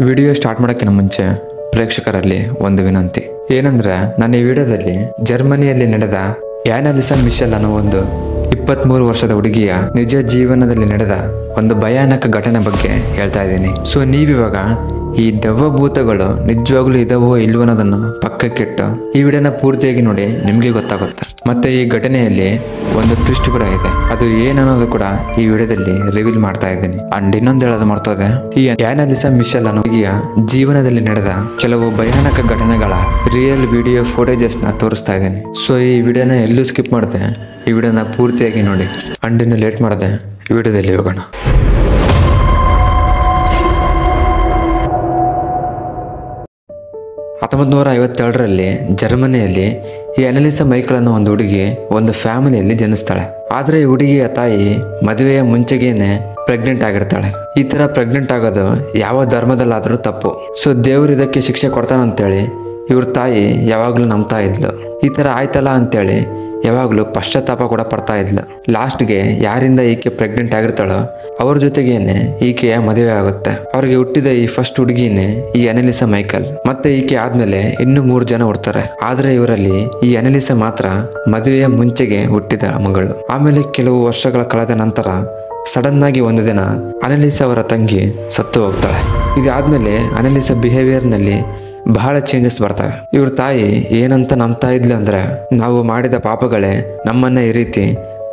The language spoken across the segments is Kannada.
ವಿಡಿಯೋ ಸ್ಟಾರ್ಟ್ ಮಾಡೋಕ್ಕಿಂತ ಮುಂಚೆ ಪ್ರೇಕ್ಷಕರಲ್ಲಿ ಒಂದು ವಿನಂತಿ ಏನಂದ್ರೆ ನಾನು ಈ ವಿಡಿಯೋದಲ್ಲಿ ಜರ್ಮನಿಯಲ್ಲಿ ನಡೆದ ಆ್ಯನಾಲಿಸಾ ಮಿಶೆಲ್ ಅನ್ನೋ ಒಂದು 23 ವರ್ಷದ ಹುಡುಗಿಯ ನಿಜ ಜೀವನದಲ್ಲಿ ನಡೆದ ಒಂದು ಭಯಾನಕ ಘಟನೆ ಬಗ್ಗೆ ಹೇಳ್ತಾ ಇದ್ದೀನಿ. ಸೊ ನೀವಿವಾಗ ಈ ದೆವ್ವಭೂತಗಳು ನಿಜವಾಗ್ಲೂ ಇದಾವೋ ಇಲ್ವೋ ಅನ್ನೋದನ್ನು ಪಕ್ಕಕ್ಕಿಟ್ಟು ಈ ವಿಡಿಯೋನ ಪೂರ್ತಿಯಾಗಿ ನೋಡಿ, ನಿಮಗೆ ಗೊತ್ತಾಗುತ್ತೆ. ಮತ್ತೆ ಈ ಘಟನೆಯಲ್ಲಿ ಒಂದು ಟ್ವಿಸ್ಟ್ ಕೂಡ ಇದೆ, ಅದು ಏನನ್ನೋದು ಕೂಡ ಈ ವಿಡಿಯೋದಲ್ಲಿ ರಿವೀಲ್ ಮಾಡ್ತಾ ಇದ್ದೀನಿ. ಅಂಡ್ ಇನ್ನೊಂದು ಹೇಳೋದು ಮಾಡ್ತದೆ, ಈ ಆ್ಯನಾಲಿಸಾ ಮಿಶೆಲ್ ಅನ್ನೋ ಹುಡುಗಿಯ ಜೀವನದಲ್ಲಿ ನಡೆದ ಕೆಲವು ಭಯಾನಕ ಘಟನೆಗಳ ರಿಯಲ್ ವಿಡಿಯೋ ಫೋಟೇಜಸ್ನ ತೋರಿಸ್ತಾ ಇದ್ದೀನಿ. ಸೊ ಈ ವಿಡಿಯೋನ ಎಲ್ಲೂ ಸ್ಕಿಪ್ ಮಾಡಿದೆ, ಈ ವಿಡಿಯೋನ ಪೂರ್ತಿಯಾಗಿ ನೋಡಿ. ಅಂಡ್ ಇನ್ನು ಲೇಟ್ ಮಾಡಿದೆ, ಈ ವಿಡಿಯೋದಲ್ಲಿ ಹೋಗೋಣ. 1957ರಲ್ಲಿ ಜರ್ಮನಿಯಲ್ಲಿ ಈ ಅನಲಿಸಾ ಮೈಕಲ್ ಅನ್ನೋ ಒಂದು ಹುಡುಗಿ ಒಂದು ಫ್ಯಾಮಿಲಿಯಲ್ಲಿ ಜನಿಸ್ತಾಳೆ. ಆದರೆ ಈ ಹುಡುಗಿಯ ತಾಯಿ ಮದುವೆಯ ಮುಂಚೆಗೇನೆ ಪ್ರೆಗ್ನೆಂಟ್ ಆಗಿರ್ತಾಳೆ. ಈ ಥರ ಪ್ರೆಗ್ನೆಂಟ್ ಆಗೋದು ಯಾವ ಧರ್ಮದಲ್ಲಾದರೂ ತಪ್ಪು. ಸೊ ದೇವ್ರು ಇದಕ್ಕೆ ಶಿಕ್ಷೆ ಕೊಡ್ತಾನಂತೇಳಿ ಇವ್ರ ತಾಯಿ ಯಾವಾಗಲೂ ನಂಬ್ತಾ ಇದ್ಲು. ಈ ಥರ ಆಯ್ತಲ್ಲ ಅಂತೇಳಿ ಯಾವಾಗಲೂ ಪಶ್ಚಾತ್ತಾಪ ಕೂಡ ಪಡ್ತಾ ಇದ್ಲು. ಲಾಸ್ಟ್ಗೆ ಯಾರಿಂದ ಈಕೆ ಪ್ರೆಗ್ನೆಂಟ್ ಆಗಿರ್ತಾಳೋ ಅವ್ರ ಜೊತೆಗೇನೆ ಈಕೆಯ ಮದುವೆ ಆಗುತ್ತೆ. ಅವ್ರಿಗೆ ಹುಟ್ಟಿದ ಈ ಫಸ್ಟ್ ಹುಡುಗಿನೇ ಈ ಅನಲಿಸಾ ಮೈಕಲ್. ಮತ್ತೆ ಈಕೆ ಆದ್ಮೇಲೆ ಇನ್ನೂ 3 ಜನ ಹುಡ್ತಾರೆ. ಆದ್ರೆ ಇವರಲ್ಲಿ ಈ ಅನಲಿಸಾ ಮಾತ್ರ ಮದುವೆಯ ಮುಂಚೆಗೆ ಹುಟ್ಟಿದ ಮಗಳು. ಆಮೇಲೆ ಕೆಲವು ವರ್ಷಗಳ ಕಳೆದ ನಂತರ ಸಡನ್ ಆಗಿ ಒಂದು ದಿನ ಅನಲಿಸಾ ಅವರ ತಂಗಿ ಸತ್ತು ಹೋಗ್ತಾಳೆ. ಇದಾದ್ಮೇಲೆ ಅನಲಿಸಾ ಬಿಹೇವಿಯರ್ನಲ್ಲಿ ಬಹಳ ಚೇಂಜಸ್ ಬರ್ತವೆ. ಇವ್ರ ತಾಯಿ ಏನಂತ ನಂಬ್ತಾ ಇದ್ಲು ಅಂದ್ರೆ, ನಾವು ಮಾಡಿದ ಪಾಪಗಳೇ ನಮ್ಮನ್ನ ಈ ರೀತಿ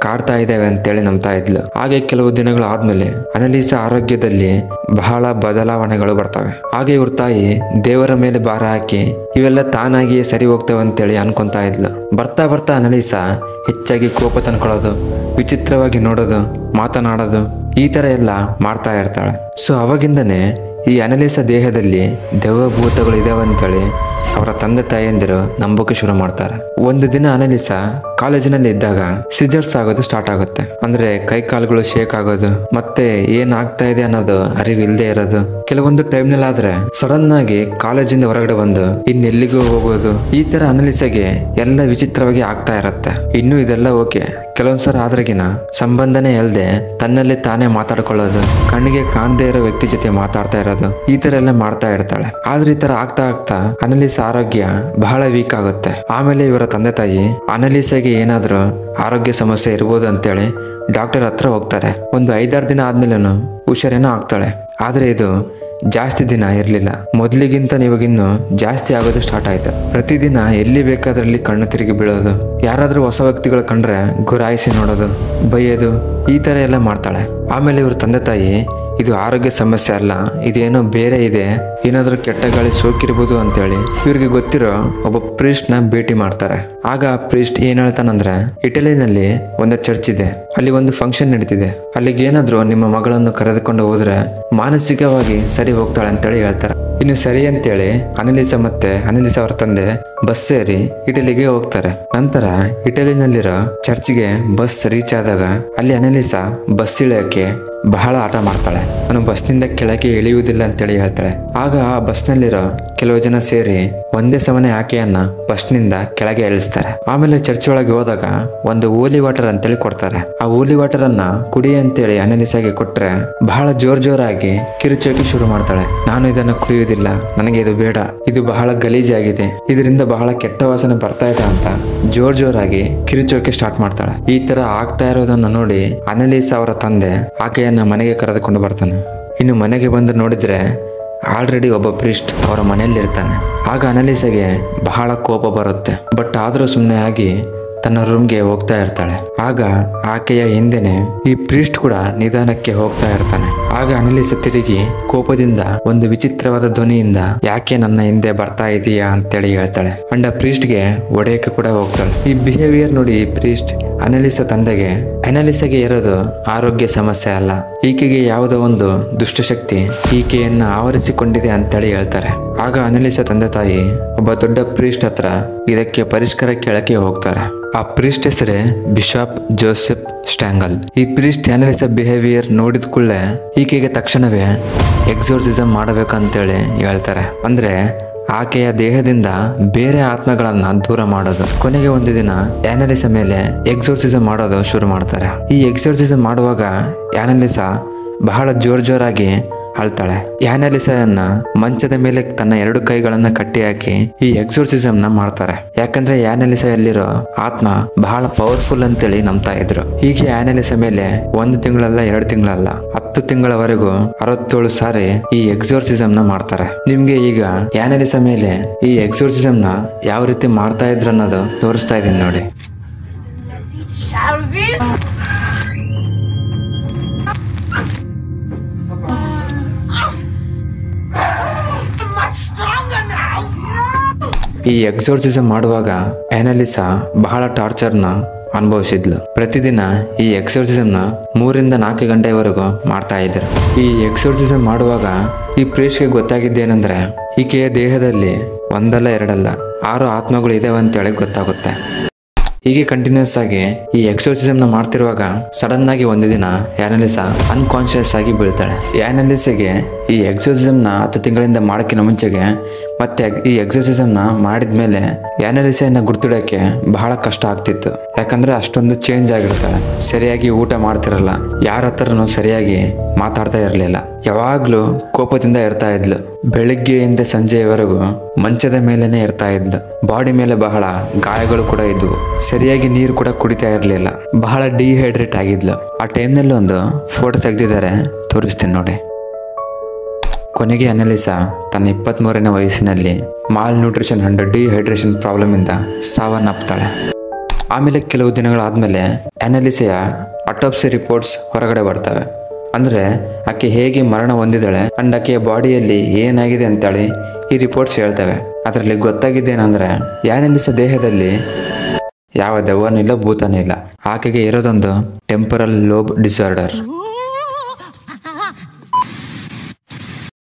ಕಾಡ್ತಾ ಇದ್ದೇವೆ ಅಂತೇಳಿ ನಂಬ್ತಾ ಇದ್ಲು. ಹಾಗೆ ಕೆಲವು ದಿನಗಳು ಆದ್ಮೇಲೆ ಅನಲಿಸಾ ಆರೋಗ್ಯದಲ್ಲಿ ಬಹಳ ಬದಲಾವಣೆಗಳು ಬರ್ತವೆ. ಹಾಗೆ ಇವ್ರ ತಾಯಿ ದೇವರ ಮೇಲೆ ಭಾರ ಹಾಕಿ ಇವೆಲ್ಲ ತಾನಾಗಿಯೇ ಸರಿ ಹೋಗ್ತವೆ ಅಂತೇಳಿ ಅನ್ಕೊಂತಾ ಇದ್ಲು. ಬರ್ತಾ ಬರ್ತಾ ಅನಲಿಸಾ ಹೆಚ್ಚಾಗಿ ಕೋಪ ತಂದ್ಕೊಳ್ಳೋದು, ವಿಚಿತ್ರವಾಗಿ ನೋಡೋದು, ಮಾತನಾಡೋದು, ಈ ತರ ಎಲ್ಲ ಮಾಡ್ತಾ ಇರ್ತಾಳೆ. ಸೊ ಅವಾಗಿಂದನೇ ಈ ಅನಲಿಸಾ ದೇಹದಲ್ಲಿ ದೆವ್ವಭೂತಗಳು ಇದಾವೆ ಅಂತೇಳಿ ಅವರ ತಂದೆ ತಾಯಿಯಂದಿರು ನಂಬೋಕೆ ಶುರು ಮಾಡ್ತಾರೆ. ಒಂದು ದಿನ ಅನಲಿಸಾ ಕಾಲೇಜಿನಲ್ಲಿ ಇದ್ದಾಗ ಸಿಜರ್ಸ್ ಆಗೋದು ಸ್ಟಾರ್ಟ್ ಆಗುತ್ತೆ. ಅಂದ್ರೆ ಕೈ ಕಾಲುಗಳು ಶೇಕ್ ಆಗೋದು, ಮತ್ತೆ ಏನಾಗ್ತಾ ಇದೆ ಅನ್ನೋದು ಅರಿವಿಲ್ಲದೆ ಇರೋದು. ಕೆಲವೊಂದು ಟೈಮ್ನಲ್ಲಿ ಆದ್ರೆ ಸಡನ್ ಆಗಿ ಕಾಲೇಜಿಂದ ಹೊರಗಡೆ ಬಂದು ಇನ್ನೆಲ್ಲಿಗೂ ಹೋಗೋದು. ಈ ತರ ಅನಲಿಸಾಗೆ ಎಲ್ಲ ವಿಚಿತ್ರವಾಗಿ ಆಗ್ತಾ ಇರತ್ತೆ. ಇನ್ನು ಇದೆಲ್ಲ ಓಕೆ, ಕೆಲವೊಂದ್ಸಲ ಆದ್ರಗಿನ ಸಂಬಂಧನೇ ಇಲ್ಲದೆ ತನ್ನಲ್ಲಿ ತಾನೇ ಮಾತಾಡ್ಕೊಳ್ಳೋದು, ಕಣ್ಣಿಗೆ ಕಾಣದೇ ಇರೋ ವ್ಯಕ್ತಿ ಜೊತೆ ಮಾತಾಡ್ತಾ ಇರೋದು, ಈ ತರ ಎಲ್ಲ ಮಾಡ್ತಾ ಇರ್ತಾಳೆ. ಆದ್ರೆ ಈ ತರ ಆಗ್ತಾ ಆಗ್ತಾ ಅನಲಿಸಾ ಆರೋಗ್ಯ ಬಹಳ ವೀಕ್ ಆಗುತ್ತೆ. ಆಮೇಲೆ ಇವರ ತಂದೆ ತಾಯಿ ಅನಲಿಸಾಗೆ ಏನಾದ್ರೂ ಆರೋಗ್ಯ ಸಮಸ್ಯೆ ಇರ್ಬೋದು ಅಂತೇಳಿ ಡಾಕ್ಟರ್ ಹತ್ರ ಹೋಗ್ತಾರೆ. ಒಂದು 5-6 ದಿನ ಆದ್ಮೇಲೆ ಹುಷಾರೇನೋ ಆಗ್ತಾಳೆ. ಆದ್ರೆ ಇದು ಜಾಸ್ತಿ ದಿನ ಇರಲಿಲ್ಲ. ಮೊದಲಿಗಿಂತ ಇವಾಗಿನ್ನು ಜಾಸ್ತಿ ಆಗೋದು ಸ್ಟಾರ್ಟ್ ಆಯ್ತು. ಪ್ರತಿದಿನ ಎಲ್ಲಿ ಬೇಕಾದ್ರಲ್ಲಿ ಕಣ್ಣು ತಿರುಗಿ ಬೀಳೋದು, ಯಾರಾದ್ರೂ ಹೊಸ ವ್ಯಕ್ತಿಗಳು ಕಂಡ್ರೆ ಗುರಾಯಿಸಿ ನೋಡೋದು, ಬೈಯೋದು, ಈ ತರ ಎಲ್ಲ ಮಾಡ್ತಾಳೆ. ಆಮೇಲೆ ಇವ್ರ ತಂದೆ ತಾಯಿ ಇದು ಆರೋಗ್ಯ ಸಮಸ್ಯೆ ಅಲ್ಲ, ಇದೇನೋ ಬೇರೆ ಇದೆ, ಏನಾದ್ರೂ ಕೆಟ್ಟ ಗಾಳಿ ಸೋಕಿರ್ಬೋದು ಅಂತೇಳಿ ಇವ್ರಿಗೆ ಗೊತ್ತಿರೋ ಒಬ್ಬ ಪ್ರೀಸ್ಟ್ ನ ಭೇಟಿ ಮಾಡ್ತಾರೆ. ಆಗ ಆ ಪ್ರೀಸ್ಟ್ ಏನ್ ಹೇಳ್ತಾನಂದ್ರೆ, ಇಟಲಿನಲ್ಲಿ ಒಂದು ಚರ್ಚ್ ಇದೆ, ಅಲ್ಲಿ ಒಂದು ಫಂಕ್ಷನ್ ನಡೀತಿದೆ, ಅಲ್ಲಿಗೆ ಏನಾದ್ರೂ ನಿಮ್ಮ ಮಗಳನ್ನು ಕರೆದುಕೊಂಡು ಹೋದ್ರೆ ಮಾನಸಿಕವಾಗಿ ಸರಿ ಹೋಗ್ತಾಳೆ ಅಂತೇಳಿ ಹೇಳ್ತಾರೆ. ಇನ್ನು ಸರಿ ಅಂತೇಳಿ ಅನಲಿಸಾ ಮತ್ತೆ ಅನಲಿಸಾ ಅವರ ತಂದೆ ಬಸ್ ಸೇರಿ ಇಟಲಿಗೆ ಹೋಗ್ತಾರೆ. ನಂತರ ಇಟಲಿನಲ್ಲಿರೋ ಚರ್ಚ್ಗೆ ಬಸ್ ರೀಚ್ ಆದಾಗ ಅಲ್ಲಿ ಅನಲಿಸಾ ಬಸ್ ಇಳಿಯೋಕೆ ಬಹಳ ಆಟ ಮಾಡ್ತಾಳೆ. ನಾನು ಬಸ್ನಿಂದ ಕೆಳಗೆ ಇಳಿಯುವುದಿಲ್ಲ ಅಂತೇಳಿ ಹೇಳ್ತಾಳೆ. ಆಗ ಆ ಬಸ್ನಲ್ಲಿರೋ ಕೆಲವು ಜನ ಸೇರಿ ಒಂದೇ ಸಮನೆ ಆಕೆಯನ್ನ ಬಸ್ನಿಂದ ಕೆಳಗೆ ಇಳಿಸ್ತಾರೆ. ಆಮೇಲೆ ಚರ್ಚ್ ಒಳಗೆ ಹೋದಾಗ ಒಂದು ಹೋಲಿ ವಾಟರ್ ಅಂತೇಳಿ ಕೊಡ್ತಾರೆ. ಆ ಹೋಲಿ ವಾಟರ್ ಅನ್ನ ಕುಡಿ ಅಂತೇಳಿ ಅನಲಿಸಾಗೆ ಕೊಟ್ರೆ ಬಹಳ ಜೋರಾಗಿ ಕಿರುಚೋಕೆ ಶುರು ಮಾಡ್ತಾಳೆ. ನಾನು ಇದನ್ನು ಕುಡಿಯುವುದಿಲ್ಲ, ನನಗೆ ಇದು ಬೇಡ, ಇದು ಬಹಳ ಗಲೀಜಾಗಿದೆ, ಇದರಿಂದ ಬಹಳ ಕೆಟ್ಟ ವಾಸನೆ ಬರ್ತಾ ಇದೆ ಅಂತ ಜೋರಾಗಿ ಕಿರುಚೋಕೆ ಸ್ಟಾರ್ಟ್ ಮಾಡ್ತಾಳೆ. ಈ ತರ ಆಗ್ತಾ ಇರೋದನ್ನ ನೋಡಿ ಅನಲಿಸಾ ಅವರ ತಂದೆ ಆಕೆಯನ್ನ ಮನೆಗೆ ಕರೆದುಕೊಂಡು ಬರ್ತಾನೆ. ಇನ್ನು ಮನೆಗೆ ಬಂದು ನೋಡಿದ್ರೆ ಆಲ್ರೆಡಿ ಒಬ್ಬ ಪ್ರೀಸ್ಟ್ ಅವರ ಮನೆಯಲ್ಲಿ ಇರ್ತಾನೆ. ಆಗ ಅನಲಿಸಾಗೆ ಬಹಳ ಕೋಪ ಬರುತ್ತೆ. ಬಟ್ ಆದ್ರೂ ಸುಮ್ಮನೆ ಆಗಿ ತನ್ನ ರೂಮ್ಗೆ ಹೋಗ್ತಾ ಇರ್ತಾಳೆ. ಆಗ ಆಕೆಯ ಹಿಂದೆನೆ ಈ ಪ್ರೀಸ್ಟ್ ಕೂಡ ನಿಧಾನಕ್ಕೆ ಹೋಗ್ತಾ ಇರ್ತಾನೆ. ಆಗ ಅನಲಿಸಾ ತಿರುಗಿ ಕೋಪದಿಂದ ಒಂದು ವಿಚಿತ್ರವಾದ ಧ್ವನಿಯಿಂದ, ಯಾಕೆ ನನ್ನ ಹಿಂದೆ ಬರ್ತಾ ಇದೀಯಾ ಅಂತೇಳಿ ಹೇಳ್ತಾಳೆ. ಅಂಡ್ ಆ ಪ್ರೀಸ್ಟ್ಗೆ ಒಡೆಯಕ್ಕೆ ಕೂಡ ಹೋಗ್ತಾಳೆ. ಈ ಬಿಹೇವಿಯರ್ ನೋಡಿ ಈ ಪ್ರೀಸ್ಟ್ ಅನಲಿಸಾ ತಂದೆಗೆ, ಅನಲಿಸಾಗೆ ಇರೋದು ಆರೋಗ್ಯ ಸಮಸ್ಯೆ ಅಲ್ಲ, ಈಕೆಗೆ ಯಾವುದೋ ಒಂದು ದುಷ್ಟಶಕ್ತಿ ಈಕೆಯನ್ನ ಆವರಿಸಿಕೊಂಡಿದೆ ಅಂತೇಳಿ ಹೇಳ್ತಾರೆ. ಆಗ ಅನಲಿಸಾ ತಂದೆ ತಾಯಿ ಒಬ್ಬ ದೊಡ್ಡ ಪ್ರೀಸ್ಟ್ ಹತ್ರ ಇದಕ್ಕೆ ಪರಿಷ್ಕಾರ ಕೇಳಕ್ಕೆ ಹೋಗ್ತಾರೆ. ಆ ಪ್ರೀಸ್ಟ್ ಹೆಸರೇ ಬಿಷಪ್ ಜೋಸೆಫ್ ಸ್ಟ್ಯಾಂಗಲ್. ಈ ಪ್ರೀಸ್ಟ್ ಅನಲಿಸಾ ಬಿಹೇವಿಯರ್ ನೋಡಿದ ಕೂಡಲೇ ಈಕೆಗೆ ತಕ್ಷಣವೇ ಎಕ್ಸೋರ್ಸಿಸಮ್ ಮಾಡಬೇಕಂತೇಳಿ ಹೇಳ್ತಾರೆ. ಅಂದ್ರೆ ಆಕೆಯ ದೇಹದಿಂದ ಬೇರೆ ಆತ್ಮಗಳನ್ನ ದೂರ ಮಾಡೋದು. ಕೊನೆಗೆ ಒಂದು ದಿನ ಅನಲಿಸಾ ಮೇಲೆ ಎಕ್ಸೋರ್ಸಿಸಮ್ ಮಾಡೋದು ಶುರು ಮಾಡ್ತಾರೆ. ಈ ಎಕ್ಸೋರ್ಸಿಸಮ್ ಮಾಡುವಾಗ ಅನಲಿಸಾ ಬಹಳ ಜೋರಾಗಿ ಅಳ್ತಾಳೆ. ಆ್ಯನಲಿಸಾಯನ್ನ ಮಂಚದ ಮೇಲೆ ತನ್ನ 2 ಕೈಗಳನ್ನ ಕಟ್ಟಿ ಹಾಕಿ ಈ ಎಕ್ಸೋರ್ಸಿಸಮ್ ನ ಮಾಡ್ತಾರೆ. ಯಾಕಂದ್ರೆ ಆ್ಯನಲಿಸಾ ಯಲ್ಲಿರೋ ಆತ್ಮ ಬಹಳ ಪವರ್ಫುಲ್ ಅಂತೇಳಿ ನಂಬ್ತಾ ಇದ್ರು. ಹೀಗೆ ಆ್ಯನಲಿಸಾ ಮೇಲೆ 1 ತಿಂಗಳಲ್ಲ 2 ತಿಂಗಳಲ್ಲ 10 ತಿಂಗಳವರೆಗೂ 67 ಸಾರಿ ಈ ಎಕ್ಸೋರ್ಸಿಸಮ್ ನ ಮಾಡ್ತಾರೆ. ನಿಮ್ಗೆ ಈಗ ಆ್ಯನಲಿಸಾ ಮೇಲೆ ಈ ಎಕ್ಸೋರ್ಸಿಸಮ್ ನ ಯಾವ ರೀತಿ ಮಾಡ್ತಾ ಇದ್ರು ಅನ್ನೋದು ತೋರಿಸ್ತಾ ಇದೀನಿ ನೋಡಿ. ಈ ಎಕ್ಸೋರ್ಸಿಸಮ್ ಮಾಡುವಾಗ ಆ್ಯನಲಿಸಾ ಬಹಳ ಟಾರ್ಚರ್ನ ಅನುಭವಿಸಿದ್ಲು. ಪ್ರತಿದಿನ ಈ ಎಕ್ಸೋರ್ಸಿಸಮ್ನ 3 ರಿಂದ 4 ಗಂಟೆವರೆಗೂ ಮಾಡ್ತಾ ಇದ್ರು. ಈ ಎಕ್ಸೋರ್ಸಿಸಮ್ ಮಾಡುವಾಗ ಈ ಪ್ರೀಸ್ಟ್ಗೆ ಗೊತ್ತಾಗಿದ್ದೇನೆಂದ್ರೆ ಈಕೆಯ ದೇಹದಲ್ಲಿ 1 ಅಲ್ಲ 2 ಅಲ್ಲ 6 ಆತ್ಮಗಳು ಇದಾವೆ ಅಂತೇಳಿ ಗೊತ್ತಾಗುತ್ತೆ. ಹೀಗೆ ಕಂಟಿನ್ಯೂಸ್ ಆಗಿ ಈ ಎಕ್ಸೋರ್ಸಿಸಮ್ ನ ಮಾಡ್ತಿರುವಾಗ ಸಡನ್ ಆಗಿ ಒಂದು ದಿನ ಆ್ಯನಲಿಸಾ ಅನ್ಕಾನ್ಶಿಯಸ್ ಆಗಿ ಬೀಳ್ತಾಳೆ. ಆ್ಯನಲಿಸಾಗೆ ಈ ಎಕ್ಸೋರ್ಸಿಸಮ್ ನ 10 ತಿಂಗಳಿಂದ ಮಾಡೋಕ್ಕಿಂತ ಮುಂಚೆಗೆ ಮತ್ತೆ ಈ ಎಕ್ಸೋರ್ಸಿಸಮ್ ನ ಮಾಡಿದ್ಮೇಲೆ ಆ್ಯನಲಿಸಾಯನ್ನ ಗುರ್ತಿಡೋಕೆ ಬಹಳ ಕಷ್ಟ ಆಗ್ತಿತ್ತು. ಯಾಕಂದ್ರೆ ಅಷ್ಟೊಂದು ಚೇಂಜ್ ಆಗಿರ್ತಾಳೆ. ಸರಿಯಾಗಿ ಊಟ ಮಾಡ್ತಿರಲ್ಲ, ಯಾರ ಹತ್ರನೂ ಸರಿಯಾಗಿ ಮಾತಾಡ್ತಾ ಇರಲಿಲ್ಲ, ಯಾವಾಗ್ಲೂ ಕೋಪದಿಂದ ಇರ್ತಾ ಇದ್ಲು. ಬೆಳಿಗ್ಗೆಯಿಂದ ಸಂಜೆಯವರೆಗೂ ಮಂಚದ ಮೇಲೇನೆ ಇರ್ತಾ ಇದ್ಲು. ಬಾಡಿ ಮೇಲೆ ಬಹಳ ಗಾಯಗಳು ಕೂಡ ಇದ್ವು. ಸರಿಯಾಗಿ ನೀರು ಕೂಡ ಕುಡಿತಾ ಇರಲಿಲ್ಲ. ಬಹಳ ಡಿಹೈಡ್ರೇಟ್ ಆಗಿದ್ಲು. ಆ ಟೈಮ್ನಲ್ಲಿ ಒಂದು ಫೋಟೋ ತೆಗೆದಿದ್ದಾರೆ, ತೋರಿಸ್ತೀನಿ ನೋಡಿ. ಕೊನೆಗೆ ಆ್ಯನಲಿಸಾ ತನ್ನ 23ನೇ ವಯಸ್ಸಿನಲ್ಲಿ mall nutrition and dehydration problem ಇಂದ ಸಾವನ್ನಪ್ತಾಳೆ. ಆಮೇಲೆ ಕೆಲವು ದಿನಗಳಾದ್ಮೇಲೆ ಆ್ಯನಲಿಸಾಯ ಅಟಾಪ್ಸಿ ರಿಪೋರ್ಟ್ಸ್ ಹೊರಗಡೆ ಬರ್ತವೆ. ಅಂದ್ರೆ ಆಕೆ ಹೇಗೆ ಮರಣ ಹೊಂದಿದಾಳೆ ಅಂಡ್ ಆಕೆಯ ಬಾಡಿಯಲ್ಲಿ ಏನಾಗಿದೆ ಅಂತೇಳಿ ಈ ರಿಪೋರ್ಟ್ಸ್ ಹೇಳ್ತವೆ. ಅದರಲ್ಲಿ ಗೊತ್ತಾಗಿದ್ದೇನೆಂದ್ರೆ ಆ್ಯನಲಿಸಾ ದೇಹದಲ್ಲಿ ಯಾವ ದೆವ್ವನೂ ಇಲ್ಲ, ಭೂತನೂ ಇಲ್ಲ. ಆಕೆಗೆ ಇರೋದೊಂದು ಟೆಂಪರಲ್ ಲೋಬ್ ಡಿಸಾರ್ಡರ್.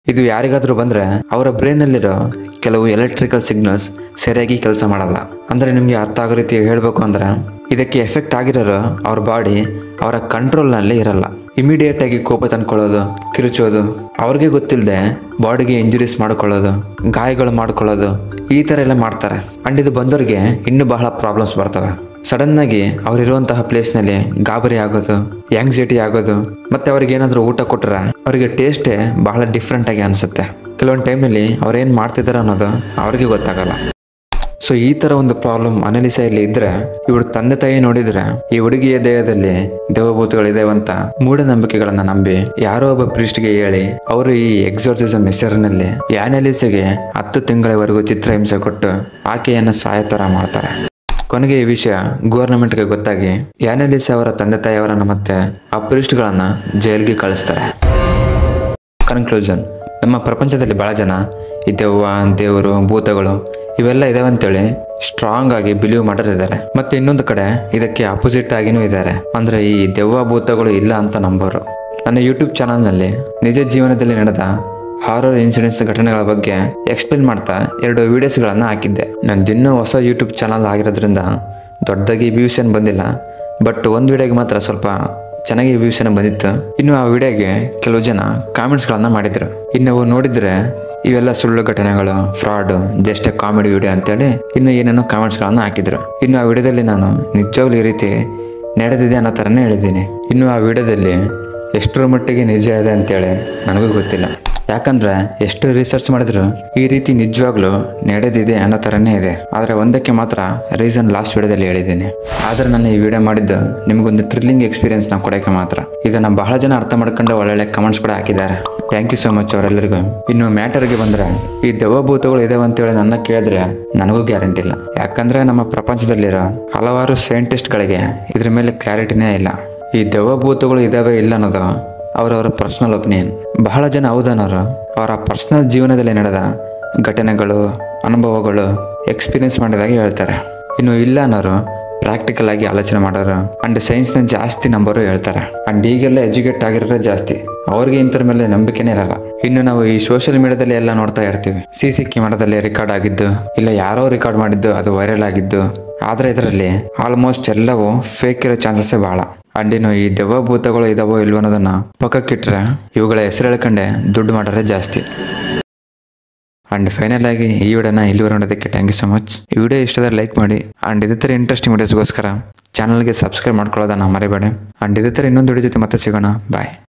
ಇದು ಯಾರಿಗಾದ್ರೂ ಬಂದ್ರೆ ಅವರ ಬ್ರೈನ್ ಅಲ್ಲಿರೋ ಕೆಲವು ಎಲೆಕ್ಟ್ರಿಕಲ್ ಸಿಗ್ನಲ್ಸ್ ಸರಿಯಾಗಿ ಕೆಲಸ ಮಾಡಲ್ಲ. ಅಂದ್ರೆ ನಿಮ್ಗೆ ಅರ್ಥ ಆಗೋ ರೀತಿ ಹೇಳ್ಬೇಕು ಅಂದ್ರೆ ಇದಕ್ಕೆ ಎಫೆಕ್ಟ್ ಆಗಿರೋರು ಅವ್ರ ಬಾಡಿ ಅವರ ಕಂಟ್ರೋಲ್ನಲ್ಲಿ ಇರಲ್ಲ. ಇಮಿಡಿಯೇಟ್ ಆಗಿ ಕೋಪ ತಂದ್ಕೊಳ್ಳೋದು, ಕಿರುಚೋದು, ಅವ್ರಿಗೆ ಗೊತ್ತಿಲ್ಲದೆ ಬಾಡಿಗೆ ಇಂಜುರೀಸ್ ಮಾಡ್ಕೊಳ್ಳೋದು, ಗಾಯಗಳು ಮಾಡ್ಕೊಳ್ಳೋದು, ಈ ಥರ ಎಲ್ಲ ಮಾಡ್ತಾರೆ. ಅಂಡ್ ಇದು ಬಂದವ್ರಿಗೆ ಇನ್ನೂ ಬಹಳ ಪ್ರಾಬ್ಲಮ್ಸ್ ಬರ್ತವೆ. ಸಡನ್ ಆಗಿ ಅವರಿರುವಂತಹ ಪ್ಲೇಸ್ನಲ್ಲಿ ಗಾಬರಿ ಆಗೋದು, ಆಂಗ್ಸೈಟಿ ಆಗೋದು, ಮತ್ತೆ ಅವ್ರಿಗೆ ಏನಾದರೂ ಊಟ ಕೊಟ್ಟರೆ ಅವರಿಗೆ ಟೇಸ್ಟೇ ಬಹಳ ಡಿಫ್ರೆಂಟ್ ಆಗಿ ಅನಿಸುತ್ತೆ. ಕೆಲವೊಂದು ಟೈಮ್ನಲ್ಲಿ ಅವ್ರೇನು ಮಾಡ್ತಿದ್ದಾರೆ ಅನ್ನೋದು ಅವ್ರಿಗೆ ಗೊತ್ತಾಗಲ್ಲ. ಸೊ ಈ ಥರ ಒಂದು ಪ್ರಾಬ್ಲಮ್ ಆ್ಯನಲಿಸಾಯಲ್ಲಿ ಇದ್ರೆ ಇವಳು ತಂದೆ ತಾಯಿ ನೋಡಿದ್ರೆ ಈ ಹುಡುಗಿಯ ದೇಹದಲ್ಲಿ ದೇವಭೂತಗಳಿದೇವಂತ ಮೂಢನಂಬಿಕೆಗಳನ್ನ ನಂಬಿ ಯಾರೋ ಒಬ್ಬ ಪ್ರೀಸ್ಟ್ಗೆ ಹೇಳಿ ಅವರು ಈ ಎಕ್ಸೋರ್ಸಿಸಮ್ ಹೆಸರಿನಲ್ಲಿ ಆ್ಯನಲಿಸಾಗೆ 10 ತಿಂಗಳವರೆಗೂ ಚಿತ್ರಹಿಂಸೆ ಕೊಟ್ಟು ಆಕೆಯನ್ನು ಸಾಯೋ ಥರ ಮಾಡ್ತಾರೆ. ಕೊನೆಗೆ ಈ ವಿಷಯ ಗವರ್ನಮೆಂಟ್ಗೆ ಗೊತ್ತಾಗಿ ಆ್ಯನಲಿಸಾ ಅವರ ತಂದೆ ತಾಯಿಯವರನ್ನ ಮತ್ತೆ ಆ ಪ್ರೀಸ್ಟ್ಗಳನ್ನ ಜೈಲ್ಗೆ ಕಳಿಸ್ತಾರೆ. ಕನ್ಕ್ಲೂಷನ್: ನಮ್ಮ ಪ್ರಪಂಚದಲ್ಲಿ ಬಹಳ ಜನ ಈ ದೆವ್ವ, ದೇವರು, ಭೂತಗಳು ಇವೆಲ್ಲ ಇದಾವೆ ಅಂತೇಳಿ ಸ್ಟ್ರಾಂಗ್ ಆಗಿ ಬಿಲೀವ್ ಮಾಡೋರಿದ್ದಾರೆ. ಮತ್ತೆ ಇನ್ನೊಂದು ಕಡೆ ಇದಕ್ಕೆ ಅಪೋಸಿಟ್ ಆಗಿನೂ ಇದ್ದಾರೆ. ಅಂದ್ರೆ ಈ ದೆವ್ವ ಭೂತಗಳು ಇಲ್ಲ ಅಂತ ನಂಬೋರು. ನನ್ನ ಯೂಟ್ಯೂಬ್ ಚಾನಲ್ನಲ್ಲಿ ನಿಜ ಜೀವನದಲ್ಲಿ ನಡೆದ ಹಾರರ್ ಇನ್ಸಿಡೆಂಟ್ಸ್ ಘಟನೆಗಳ ಬಗ್ಗೆ ಎಕ್ಸ್ಪ್ಲೇನ್ ಮಾಡ್ತಾ 2 ವಿಡಿಯೋಸ್ಗಳನ್ನು ಹಾಕಿದ್ದೆ. ನಂದು ಇನ್ನೂ ಹೊಸ ಯೂಟ್ಯೂಬ್ ಚಾನಲ್ ಆಗಿರೋದ್ರಿಂದ ದೊಡ್ಡದಾಗಿ ವ್ಯೂಸ್ ಏನು ಬಂದಿಲ್ಲ. ಬಟ್ ಒಂದು ವಿಡಿಯೋಗೆ ಮಾತ್ರ ಸ್ವಲ್ಪ ಚೆನ್ನಾಗಿ ವ್ಯೂಸ್ ಏನೋ ಬಂದಿತ್ತು. ಇನ್ನು ಆ ವಿಡಿಯೋಗೆ ಕೆಲವು ಜನ ಕಾಮೆಂಟ್ಸ್ಗಳನ್ನು ಮಾಡಿದ್ರು. ಇನ್ನು ನೋಡಿದ್ರೆ ಇವೆಲ್ಲ ಸುಳ್ಳು ಘಟನೆಗಳು, ಫ್ರಾಡು, ಜಸ್ಟ್ ಕಾಮಿಡಿ ವಿಡಿಯೋ ಅಂತೇಳಿ ಇನ್ನು ಏನೇನೋ ಕಾಮೆಂಟ್ಸ್ಗಳನ್ನು ಹಾಕಿದ್ರು. ಇನ್ನು ಆ ವಿಡಿಯೋದಲ್ಲಿ ನಾನು ನಿಜವಾಗ್ಲೂ ಈ ರೀತಿ ನಡೆದಿದೆ ಅನ್ನೋ ಥರನೇ ಹೇಳಿದ್ದೀನಿ. ಇನ್ನು ಆ ವಿಡಿಯೋದಲ್ಲಿ ಎಷ್ಟರ ಮಟ್ಟಿಗೆ ನಿಜ ಇದೆ ಅಂತೇಳಿ ನನಗೂ ಗೊತ್ತಿಲ್ಲ. ಯಾಕಂದ್ರೆ ಎಷ್ಟು ರಿಸರ್ಚ್ ಮಾಡಿದ್ರು ಈ ರೀತಿ ನಿಜವಾಗ್ಲೂ ನಡೆದಿದೆ ಅನ್ನೋ ಥರನೇ ಇದೆ. ಆದರೆ ಒಂದಕ್ಕೆ ಮಾತ್ರ ರೀಸನ್ ಲಾಸ್ಟ್ ವಿಡಿಯೋದಲ್ಲಿ ಹೇಳಿದ್ದೀನಿ. ಆದರೆ ನಾನು ಈ ವಿಡಿಯೋ ಮಾಡಿದ್ದು ನಿಮಗೊಂದು ಥ್ರಿಲ್ಲಿಂಗ್ ಎಕ್ಸ್ಪೀರಿಯನ್ಸ್ನ ಕೊಡೋಕ್ಕೆ ಮಾತ್ರ. ಇದನ್ನು ಬಹಳ ಜನ ಅರ್ಥ ಮಾಡ್ಕೊಂಡು ಒಳ್ಳೊಳ್ಳೆ ಕಮೆಂಟ್ಸ್ ಕೂಡ ಹಾಕಿದ್ದಾರೆ. ಥ್ಯಾಂಕ್ ಯು ಸೋ ಮಚ್ ಅವರೆಲ್ಲರಿಗೂ. ಇನ್ನು ಮ್ಯಾಟರ್ಗೆ ಬಂದರೆ ಈ ದೆವ್ವಭೂತಗಳು ಇದಾವೆ ಅಂತೇಳಿ ನನ್ನ ಕೇಳಿದ್ರೆ ನನಗೂ ಗ್ಯಾರಂಟಿ ಇಲ್ಲ. ಯಾಕಂದ್ರೆ ನಮ್ಮ ಪ್ರಪಂಚದಲ್ಲಿರೋ ಹಲವಾರು ಸೈಂಟಿಸ್ಟ್ಗಳಿಗೆ ಇದ್ರ ಮೇಲೆ ಕ್ಲಾರಿಟಿನೇ ಇಲ್ಲ. ಈ ದೆವ್ವಭೂತಗಳು ಇದಾವೆ ಇಲ್ಲ ಅನ್ನೋದು ಅವರವರ ಪರ್ಸ್ನಲ್ ಒಪಿನಿಯನ್. ಬಹಳ ಜನ ಹೌದನ್ನೋರು ಅವರ ಪರ್ಸ್ನಲ್ ಜೀವನದಲ್ಲಿ ನಡೆದ ಘಟನೆಗಳು, ಅನುಭವಗಳು, ಎಕ್ಸ್ಪೀರಿಯನ್ಸ್ ಮಾಡಿದಾಗೆ ಹೇಳ್ತಾರೆ. ಇನ್ನು ಇಲ್ಲ ಅನ್ನೋರು ಪ್ರಾಕ್ಟಿಕಲ್ ಆಗಿ ಆಲೋಚನೆ ಮಾಡೋರು ಅಂಡ್ ಸೈನ್ಸ್ನ ಜಾಸ್ತಿ ನಂಬರು ಹೇಳ್ತಾರೆ. ಅಂಡ್ ಈಗೆಲ್ಲ ಎಜುಕೇಟ್ ಆಗಿರೋರೇ ಜಾಸ್ತಿ, ಅವ್ರಿಗೆ ಇಂಥರ ಮೇಲೆ ನಂಬಿಕೆನೇ ಇರಲ್ಲ. ಇನ್ನು ನಾವು ಈ ಸೋಷಿಯಲ್ ಮೀಡಿಯಾದಲ್ಲಿ ಎಲ್ಲ ನೋಡ್ತಾ ಇರ್ತೀವಿ, CC ಕ್ಯಾಮರಾದಲ್ಲಿ ರೆಕಾರ್ಡ್ ಆಗಿದ್ದು, ಇಲ್ಲ ಯಾರೋ ರೆಕಾರ್ಡ್ ಮಾಡಿದ್ದು ಅದು ವೈರಲ್ ಆಗಿದ್ದು. ಆದರೆ ಇದರಲ್ಲಿ ಆಲ್ಮೋಸ್ಟ್ ಎಲ್ಲವೂ ಫೇಕ್ ಇರೋ ಚಾನ್ಸಸ್ಸೇ ಬಹಳ. ಅಂಡ್ ಇನ್ನು ಈ ದೆವ್ವ ಭೂತಗಳು ಇದಾವೋ ಇಲ್ವೋ ಅನ್ನೋದನ್ನ ಪಕ್ಕಕ್ಕಿಟ್ರೆ ಇವುಗಳ ಹೆಸರು ಹೇಳ್ಕೊಂಡೆ ದುಡ್ಡು ಮಾಡೋರೇ ಜಾಸ್ತಿ. ಅಂಡ್ ಫೈನಲ್ ಆಗಿ ಈ ವಿಡಿಯೋನ ಇಲ್ಲಿವರೆಗೆ ನೋಡೋದಕ್ಕೆ ಥ್ಯಾಂಕ್ ಯು ಸೊ ಮಚ್. ಈ ವಿಡಿಯೋ ಇಷ್ಟದ ಲೈಕ್ ಮಾಡಿ ಅಂಡ್ ಇದೇ ಥರ ಇಂಟ್ರೆಸ್ಟಿಂಗ್ ವಿಡಿಯೋಸ್ಗೋಸ್ಕರ ಚಾನಲ್ಗೆ ಸಬ್ಸ್ಕ್ರೈಬ್ ಮಾಡ್ಕೊಳ್ಳೋದನ್ನ ಮರಿಬೇಡಿ. ಅಂಡ್ ಇದೇ ಥರ ಇನ್ನೊಂದು ವಿಡಿಯೋ ಜೊತೆ ಮತ್ತೆ ಸಿಗೋಣ. ಬಾಯ್.